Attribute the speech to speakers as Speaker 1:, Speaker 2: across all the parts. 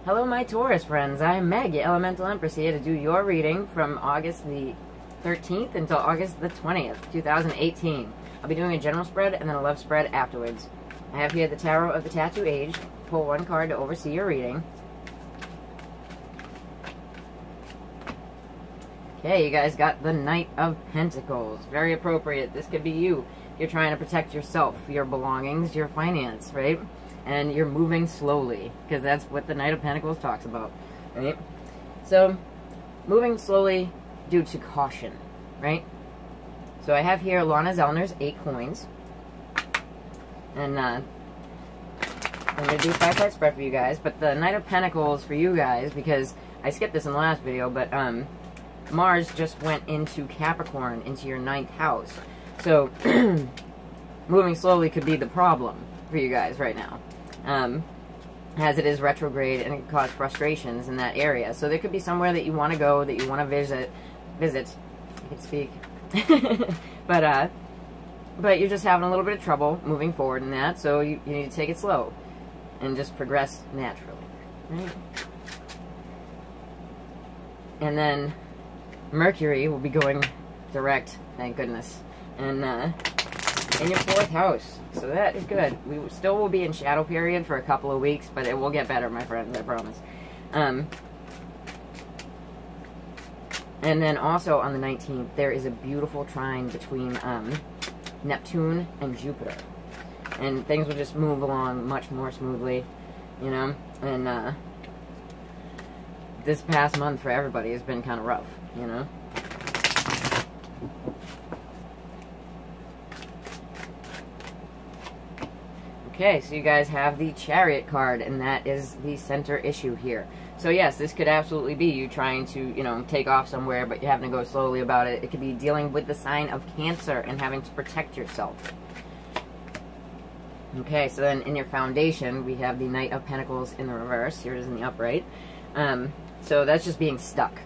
Speaker 1: Hello my Taurus friends, I'm Meg, your Elemental Empress, here to do your reading from August the 13th until August the 20th, 2018. I'll be doing a general spread and then a love spread afterwards. I have here the Tarot of the Tattoo Age. Pull one card to oversee your reading. Okay, you guys got the Knight of Pentacles. Very appropriate. This could be you. You're trying to protect yourself, your belongings, your finance, right? And you're moving slowly, because that's what the Knight of Pentacles talks about, right? So, moving slowly due to caution, right? So I have here Lana Zellner's 8 coins. And I'm going to do a 5-part spread for you guys. But the Knight of Pentacles for you guys, because I skipped this in the last video, but Mars just went into Capricorn, into your 9th house. So, moving slowly could be the problem for you guys right now. As it is retrograde and it can cause frustrations in that area. So there could be somewhere that you want to go, that you want to visit, I can speak, but you're just having a little bit of trouble moving forward in that, so you need to take it slow and just progress naturally, right? And then Mercury will be going direct, thank goodness, and in your 4th house, so that is good. We still will be in shadow period for a couple of weeks, but it will get better, my friends, I promise. And then also on the 19th, there is a beautiful trine between Neptune and Jupiter, and things will just move along much more smoothly, you know. And this past month for everybody has been kind of rough, you know. Okay, so you guys have the Chariot card, and that is the center issue here. So yes, this could absolutely be you trying to, you know, take off somewhere, but you're having to go slowly about it. It could be dealing with the sign of Cancer and having to protect yourself. Okay, so then in your foundation, we have the Knight of Pentacles in the reverse. Here it is in the upright. So that's just being stuck.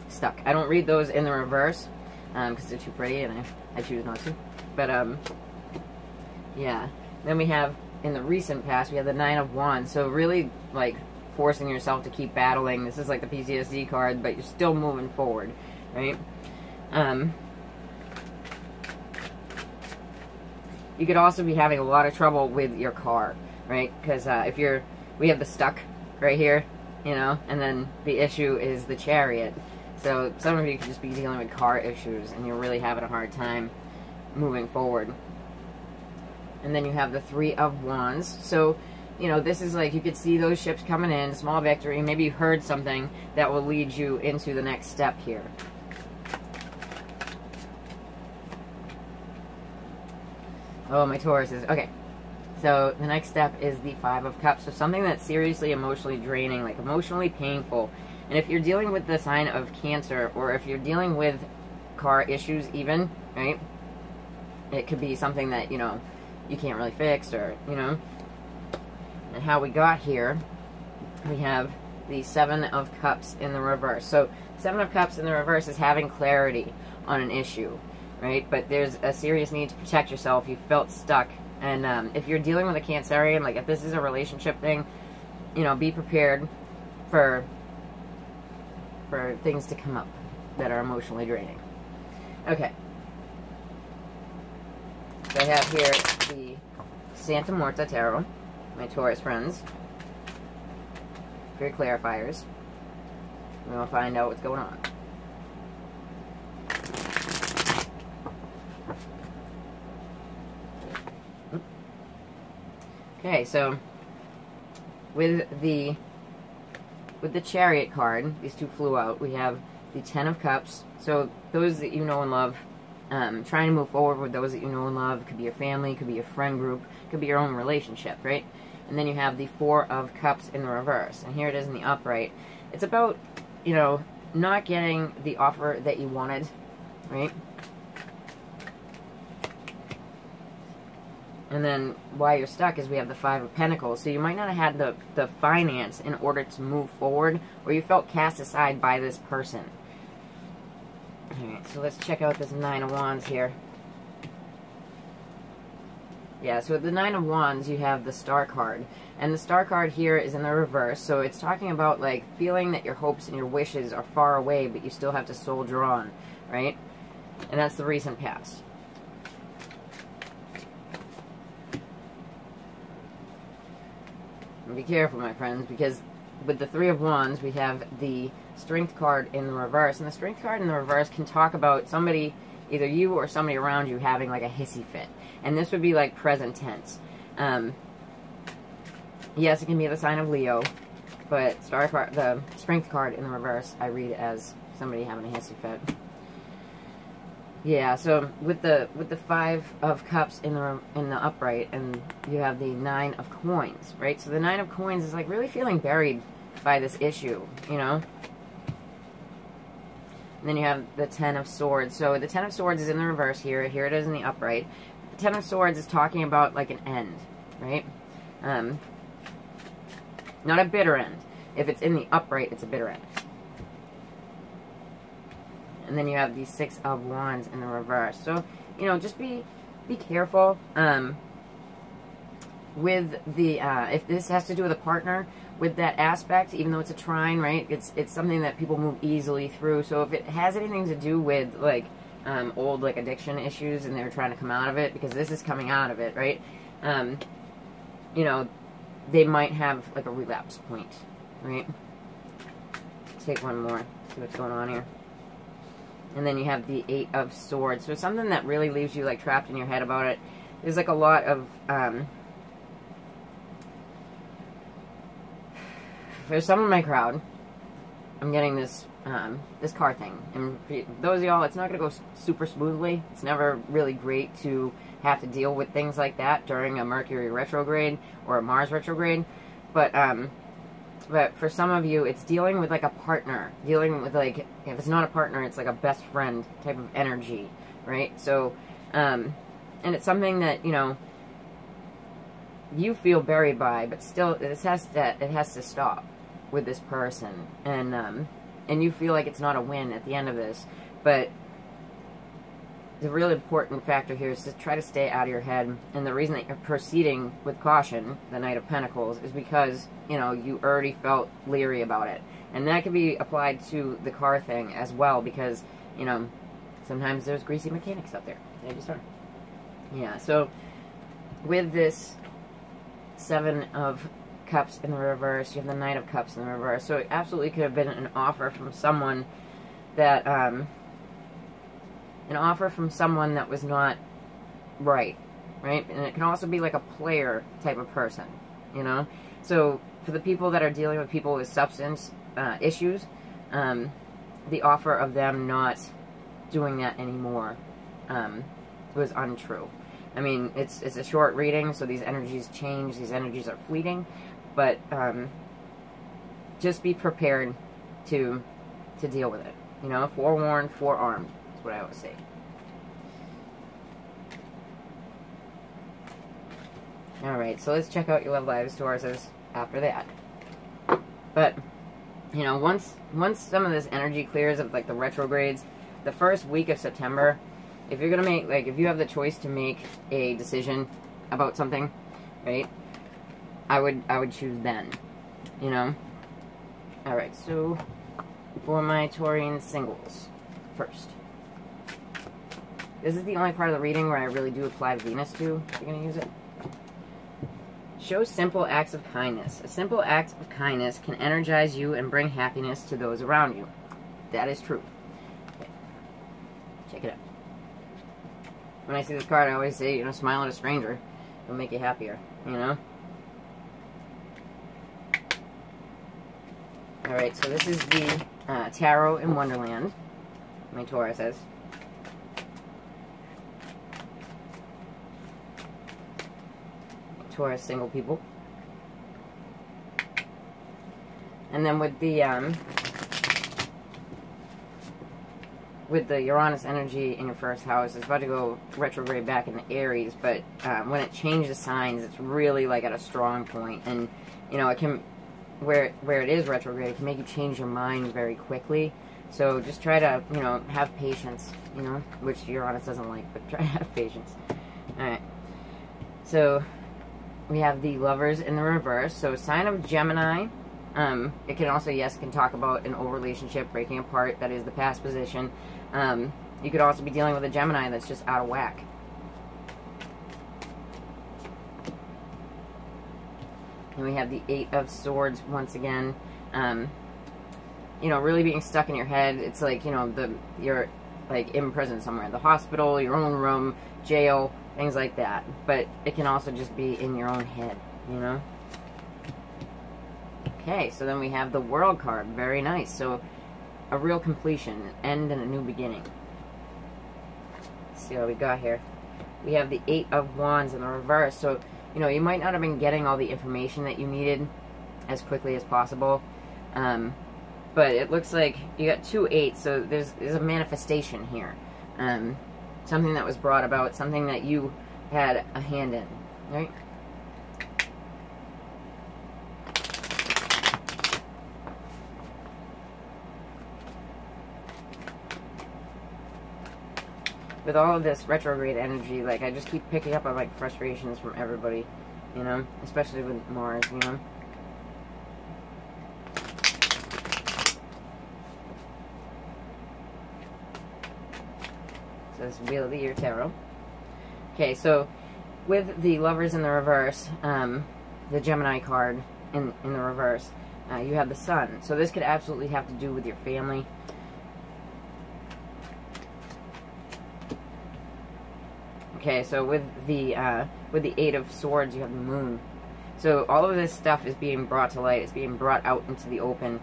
Speaker 1: Stuck. I don't read those in the reverse, because they're too pretty, and I choose not to. But, yeah. Then we have, in the recent past, we have the 9 of Wands. So really, like, forcing yourself to keep battling. This is like the PTSD card, but you're still moving forward, right? You could also be having a lot of trouble with your car, right? Because we have the stuck right here, you know, and then the issue is the Chariot. So some of you could just be dealing with car issues, and you're really having a hard time moving forward. And then you have the 3 of Wands. So, you know, this is like, you could see those ships coming in, small victory, maybe you heard something that will lead you into the next step here. Oh, my Tauruses. Okay. So, the next step is the 5 of Cups. So, something that's seriously emotionally draining, like emotionally painful. And if you're dealing with the sign of Cancer, or if you're dealing with car issues even, right? It could be something that, you know, you can't really fix, or, you know. And how we got here, we have the 7 of Cups in the reverse. So, 7 of Cups in the reverse is having clarity on an issue, right? But there's a serious need to protect yourself. You felt stuck. And if you're dealing with a Cancerian, like if this is a relationship thing, you know, be prepared for things to come up that are emotionally draining. Okay. So I have here the Santa Muerta Tarot, my Taurus friends. Very clarifiers. We'll find out what's going on. Okay, so with the Chariot card, these two flew out. We have the 10 of Cups. So those that you know and love, trying to move forward with those that you know and love. Could be your family, could be your friend group, could be your own relationship, right? And then you have the 4 of Cups in the reverse. And here it is in the upright. It's about, you know, not getting the offer that you wanted, right? And then why you're stuck is we have the 5 of Pentacles. So you might not have had the finance in order to move forward, or you felt cast aside by this person. Alright, so let's check out this 9 of Wands here. Yeah, so with the Nine of Wands, you have the Star card. And the Star card here is in the reverse, so it's talking about, like, feeling that your hopes and your wishes are far away, but you still have to soldier on, right? And that's the recent past. And be careful, my friends, because with the Three of Wands, we have the Strength card in the reverse. And the Strength card in the reverse can talk about somebody, either you or somebody around you, having, like, a hissy fit. And this would be, like, present tense. Yes, it can be the sign of Leo, but the Strength card in the reverse, I read as somebody having a hissy fit. Yeah, so with the Five of Cups in the upright, and you have the Nine of Coins, right? So the Nine of Coins is, like, really feeling buried by this issue, you know? And then you have the Ten of Swords. So the Ten of Swords is in the reverse here. Here it is in the upright. The Ten of Swords is talking about, like, an end, right? Not a bitter end. If it's in the upright, it's a bitter end. And then you have the Six of Wands in the reverse. So, you know, just be careful. With the, if this has to do with a partner, with that aspect, even though it's a trine, right, it's something that people move easily through. So if it has anything to do with, like, old, like, addiction issues, and they're trying to come out of it, because this is coming out of it, right, you know, they might have, like, a relapse point, right? Take one more, see what's going on here. And then you have the Eight of Swords. So something that really leaves you, like, trapped in your head about it. There's, like, a lot of, for some of my crowd, I'm getting this, this car thing. And for those of y'all, it's not going to go super smoothly. It's never really great to have to deal with things like that during a Mercury retrograde or a Mars retrograde. But for some of you, it's dealing with, like, a partner. Dealing with, like, if it's not a partner, it's like a best friend type of energy, right? So, and it's something that, you know, you feel buried by, but still, it has to stop with this person. And you feel like it's not a win at the end of this. But the really important factor here is to try to stay out of your head. And the reason that you're proceeding with caution, the Knight of Pentacles, is because, you know, you already felt leery about it. And that can be applied to the car thing as well, because, you know, sometimes there's greasy mechanics out there. They just are. Yeah, so with this Seven of Cups in the reverse, you have the Knight of Cups in the reverse. So it absolutely could have been an offer from someone that, was not right? And it can also be like a player type of person, you know? So for the people that are dealing with people with substance issues, the offer of them not doing that anymore was untrue. I mean, it's a short reading, so these energies change, these energies are fleeting, but just be prepared to deal with it. You know, forewarned, forearmed is what I always say. Alright, so let's check out your love lives, Tauruses, after that. But, you know, once some of this energy clears of, like, the retrogrades, the first week of September, if you're gonna make, like, if you have the choice to make a decision about something, right, I would choose then, you know? Alright, so for my Taurian singles, first. This is the only part of the reading where I really do apply Venus to, if you're gonna use it. Show simple acts of kindness. A simple act of kindness can energize you and bring happiness to those around you. That is true. Okay. Check it out. When I see this card, I always say, you know, smile at a stranger. It'll make you happier, you know? Alright, so this is the Tarot in Wonderland. My Taurus says. Taurus single people. And then with the Uranus energy in your first house, it's about to go retrograde back into Aries, but when it changes signs, it's really, like, at a strong point. And, you know, it can, where it is retrograde, it can make you change your mind very quickly. So just try to, you know, have patience, you know, which Uranus doesn't like, but try to have patience. Alright. So we have the Lovers in the reverse. So sign of Gemini. It can also, yes, can talk about an old relationship breaking apart. That is the past position. You could also be dealing with a Gemini that's just out of whack. And we have the Eight of Swords once again. You know, really being stuck in your head. It's like, you know, you're like in prison somewhere. The hospital, your own room, jail, things like that. But it can also just be in your own head, you know? Okay, so then we have the World card. Very nice. So, a real completion, an end and a new beginning. Let's see what we got here. We have the Eight of Wands in the reverse. So, you know, you might not have been getting all the information that you needed as quickly as possible. But it looks like you got 2 eights, so there's a manifestation here. Something that was brought about, something that you had a hand in, right? With all of this retrograde energy, like, I just keep picking up on, like, frustrations from everybody, you know? Especially with Mars, you know? So this is Wheel of the Year Tarot. Okay, so with the Lovers in the reverse, the Gemini card in the reverse, you have the Sun. So this could absolutely have to do with your family. Okay, so with the Eight of Swords, you have the Moon. So all of this stuff is being brought to light. It's being brought out into the open.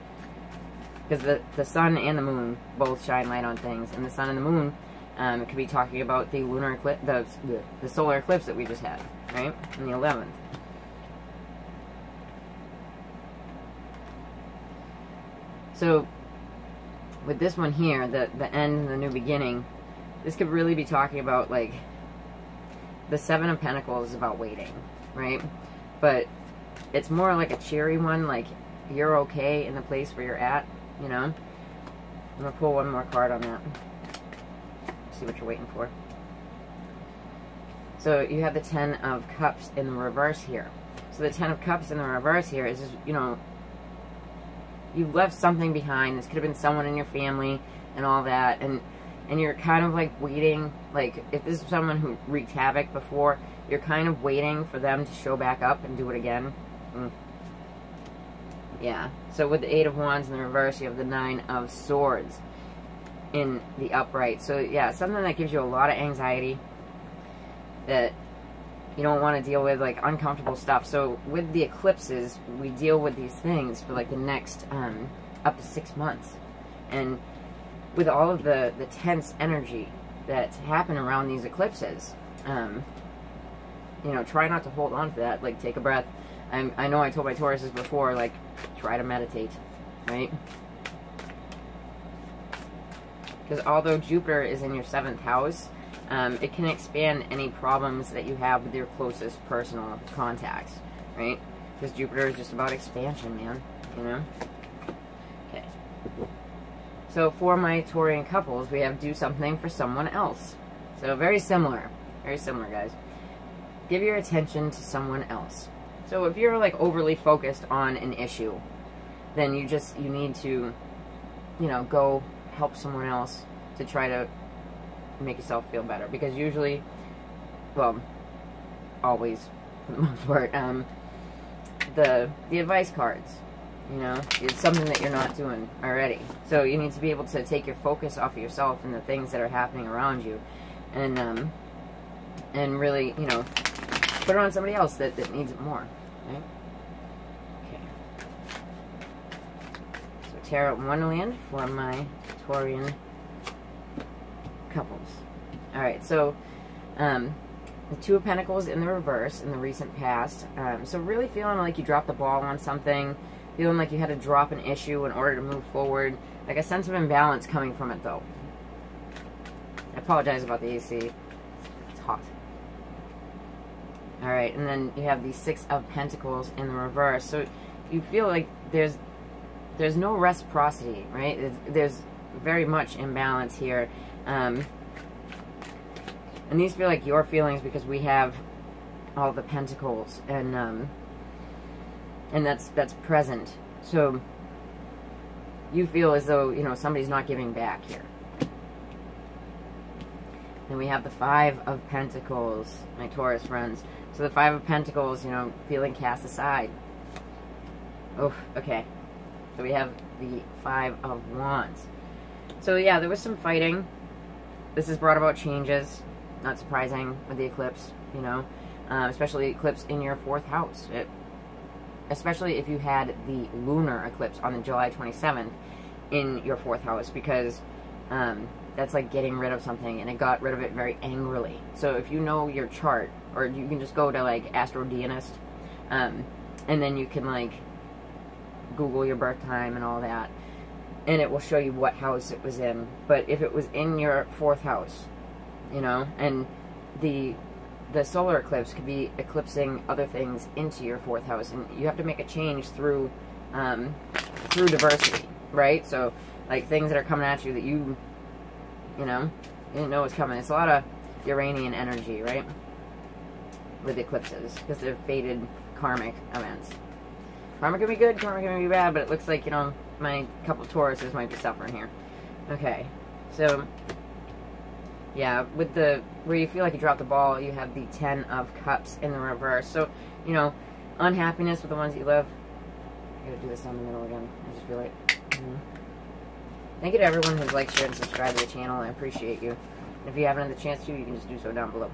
Speaker 1: Because the Sun and the Moon both shine light on things. And the Sun and the Moon, it could be talking about the lunar eclipse, the solar eclipse that we just had, right? On the 11th. So, with this one here, the end and the new beginning, this could really be talking about, like, the Seven of Pentacles is about waiting, right? But it's more like a cheery one, like, you're okay in the place where you're at, you know? I'm going to pull one more card on that. See what you're waiting for. So you have the Ten of Cups in the reverse here. So the Ten of Cups in the reverse here is just, you know, you've left something behind. This could have been someone in your family and all that, and you're kind of like waiting, like if this is someone who wreaked havoc before, you're kind of waiting for them to show back up and do it again. Yeah, so with the Eight of Wands in the reverse, you have the Nine of Swords in the upright. So yeah, something that gives you a lot of anxiety, that you don't want to deal with, like uncomfortable stuff. So with the eclipses, we deal with these things for like the next up to 6 months. And with all of the tense energy that's happened around these eclipses, you know, try not to hold on to that. Like, take a breath. I know I told my Tauruses before, like, try to meditate, right? Because although Jupiter is in your 7th house, it can expand any problems that you have with your closest personal contacts, right? Because Jupiter is just about expansion, man, you know? Okay. So for my Taurian couples, we have do something for someone else. So very similar. Very similar, guys. Give your attention to someone else. So if you're, like, overly focused on an issue, then you need to, you know, go help someone else to try to make yourself feel better. Because usually, well, always, for the most part, the advice cards, you know, it's something that you're not doing already. So you need to be able to take your focus off of yourself and the things that are happening around you, and really, you know, put it on somebody else that needs it more, right? Okay. So Tarot Wonderland for my Taurian couples. Alright, so the Two of Pentacles in the reverse in the recent past. So really feeling like you dropped the ball on something, feeling like you had to drop an issue in order to move forward. Like a sense of imbalance coming from it, though. I apologize about the AC. It's hot. Alright, and then you have the Six of Pentacles in the reverse. So you feel like there's no reciprocity, right? There's very much imbalance here. And these feel like your feelings because we have all the pentacles, and that's present. So you feel as though, you know, somebody's not giving back here. Then we have the Five of Pentacles, my Taurus friends. So the Five of Pentacles, you know, feeling cast aside. Oh, okay. So we have the Five of Wands. So yeah, there was some fighting. This has brought about changes. Not surprising with the eclipse, you know. Especially eclipse in your 4th house. Especially if you had the lunar eclipse on the July 27th in your 4th house, because that's like getting rid of something, and it got rid of it very angrily. So if you know your chart, or you can just go to like AstroDianist, and then you can like Google your birth time and all that, and it will show you what house it was in. But if it was in your 4th house, you know, and the solar eclipse could be eclipsing other things into your 4th house, and you have to make a change through diversity, right? So like things that are coming at you that you know, you didn't know was coming. It's a lot of Uranian energy, right? With eclipses, because they're fated karmic events. Karma can be good, karma can be bad, but it looks like, you know, my couple Tauruses might be suffering here. Okay, so yeah, with the where you feel like you dropped the ball, you have the 10 of Cups in the reverse. So, you know, unhappiness with the ones that you love. I gotta do this down the middle again. I just feel like. Thank you to everyone who's liked, shared, and subscribed to the channel. I appreciate you. And if you haven't had the chance to, you can just do so down below.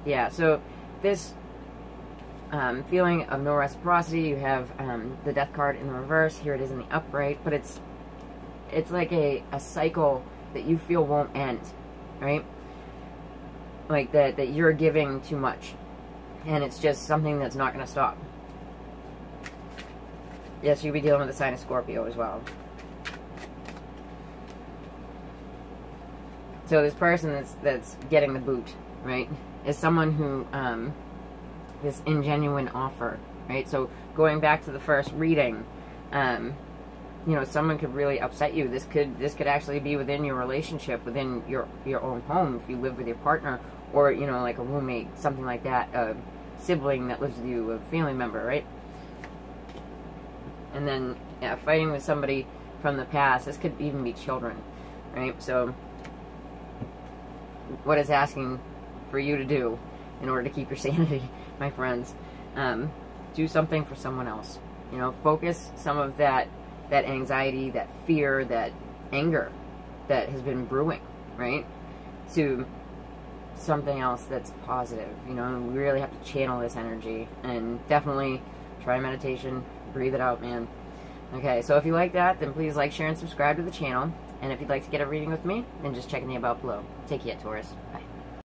Speaker 1: Yeah, so this feeling of no reciprocity, you have the Death card in the reverse. Here it is in the upright, but it's like a cycle that you feel won't end, right? Like that you're giving too much, and it's just something that's not going to stop. Yes, you'll be dealing with the sign of Scorpio as well. So this person that's getting the boot, right, is someone who, this ingenuine offer, right? So going back to the first reading, you know, someone could really upset you. This could actually be within your relationship, within your own home, if you live with your partner, or, you know, like a roommate, something like that, a sibling that lives with you, a family member, right? And then, yeah, fighting with somebody from the past. This could even be children, right? So what it's asking for you to do in order to keep your sanity, my friends, do something for someone else. You know, focus some of that anxiety, that fear, that anger that has been brewing, right, to something else that's positive. You know, we really have to channel this energy, and definitely try meditation, breathe it out, man. Okay, so if you like that, then please like, share, and subscribe to the channel. And if you'd like to get a reading with me, then just check in the about below. Take care, Taurus. Bye.